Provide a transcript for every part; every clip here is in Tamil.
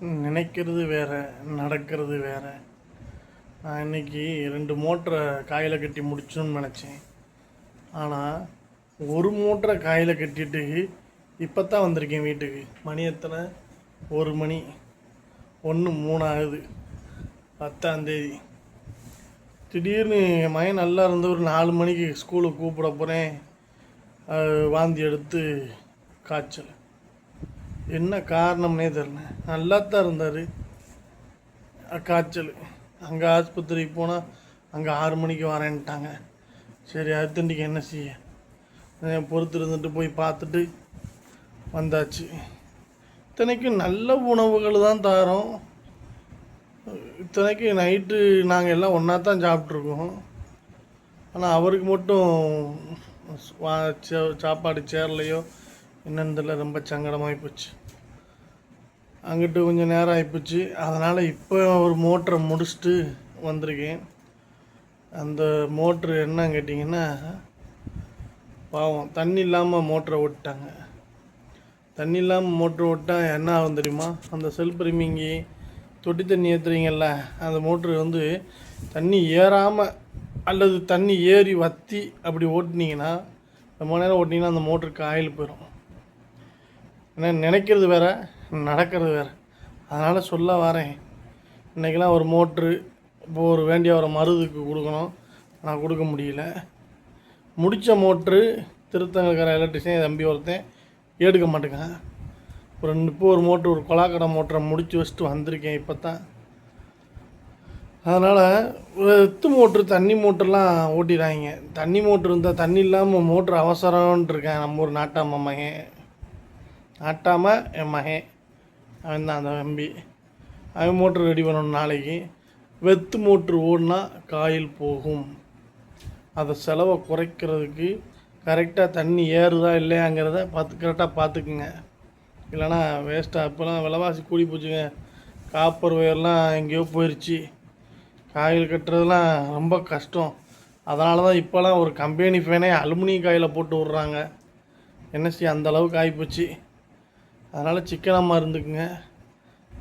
நினைக்கிறது வேற, நடக்கிறது வேற. நான் இன்னைக்கு 2 மோட்டரை காயில் கட்டி முடிச்சோன்னு நினச்சேன். ஆனால் ஒரு மோட்டரை காயில் கட்டிட்டு இப்போ தான் வந்திருக்கேன் வீட்டுக்கு. மணி எத்தனை? 1 மணி 1:03 ஆகுது, 10ஆம் தேதி. திடீர்னு என் மகன் நல்லா இருந்து ஒரு 4 மணிக்கு ஸ்கூலுக்கு கூப்பிட போகிறேன். வாந்தி எடுத்து காய்ச்சல். என்ன காரணம்னே தெரில. நல்லா தான் இருந்தார், காய்ச்சல். அங்கே ஆஸ்பத்திரிக்கு போனால் அங்கே 6 மணிக்கு வரேன்ட்டாங்க. சரி, அடுத்தண்டிக்கு என்ன செய்ய, பொறுத்து இருந்துட்டு போய் பார்த்துட்டு வந்தாச்சு. இத்தனைக்கும் நல்ல உணவுகள் தான் தரோம். இத்தனைக்கும் நைட்டு நாங்கள் எல்லாம் ஒன்றா தான் சாப்பிட்ருக்கோம். ஆனால் அவருக்கு மட்டும் சாப்பாடு சேரலையோ என்னன்னு தெரியல. ரொம்ப சங்கடமாகி போச்சு. அங்கிட்டு கொஞ்சம் நேரம் ஆகிப்போச்சு. அதனால் இப்போ ஒரு மோட்டரை முடிச்சுட்டு வந்திருக்கேன். அந்த மோட்ரு என்னன்னு கேட்டிங்கன்னா, பாவம் தண்ணி இல்லாமல் மோட்டரை ஓட்டாங்க. தண்ணி இல்லாமல் மோட்ரு ஓட்டால் என்ன ஆகும் தெரியுமா? அந்த செல்ஃப் ரிமிங்கி தொட்டி தண்ணி ஏற்றுறீங்கல்ல, அந்த மோட்ரு தண்ணி ஏறாமல் அல்லது தண்ணி ஏறி வற்றி அப்படி ஓட்டினீங்கன்னா, ரொம்ப நேரம் ஓட்டினீங்கன்னா அந்த மோட்ருக்கு ஆயில் போயிடும். ஏன்னா நினைக்கிறது வேறு, நடக்கிறது வேறு. அதனால் சொல்ல வரேன். இன்றைக்கெல்லாம் ஒரு மோட்ரு இப்போ ஒரு வேண்டிய ஒரு மருதுக்கு கொடுக்கணும், நான் கொடுக்க முடியல. முடித்த மோட்ரு திருத்தங்கல்கிற எலக்ட்ரிஷியன் தம்பி ஒருத்தன் எடுக்க மாட்டேங்க. இப்போ ஒரு மோட்ரு, ஒரு கொலாக்கடை மோட்டரை முடித்து வச்சுட்டு வந்திருக்கேன் இப்போ தான். அதனால் வெத்து மோட்ரு, தண்ணி மோட்டர்லாம் ஓட்டிடுறாங்க. தண்ணி மோட்ரு இருந்தால் தண்ணி இல்லாமல் மோட்ரு அவசரம்ன்ட்டு இருக்கேன். நம்ம ஒரு நாட்டாம மகன், நாட்டாமல் என் மகன் அவன் தான் அந்த தம்பி. அவன் மோட்ரு ரெடி பண்ணணும் நாளைக்கு. வெத்து மோட்ரு ஓடினா காயில் போகும். அதை செலவை குறைக்கிறதுக்கு கரெக்டாக தண்ணி ஏறுதா இல்லையாங்கிறத கரெக்டாக பார்த்துக்குங்க. இல்லைனா வேஸ்ட்டாக. இப்போலாம் விலைவாசி கூடி போச்சுங்க. காப்பர் ஒயர்லாம் எங்கேயோ போயிடுச்சு. காயில் கட்டுறதுலாம் ரொம்ப கஷ்டம். அதனால தான் இப்போலாம் ஒரு கம்பெனி ஃபேனே அலுமினியம் காயில் போட்டு விட்றாங்க. என்ன செய்ய, அந்தளவுக்கு ஆகிப்போச்சு. அதனால் சிக்கனமாக இருந்துக்குங்க.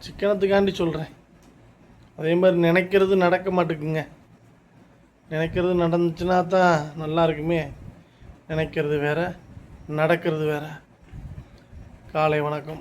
சிக்கனத்துக்காண்டி சொல்கிறேன். அதே மாதிரி நினைக்கிறது நடக்க மாட்டேங்குங்க. நினைக்கிறது நடந்துச்சுன்னா தான் நல்லா இருக்குமே. நினைக்கிறது வேறு, நடக்கிறது வேறு. காலை வணக்கம்.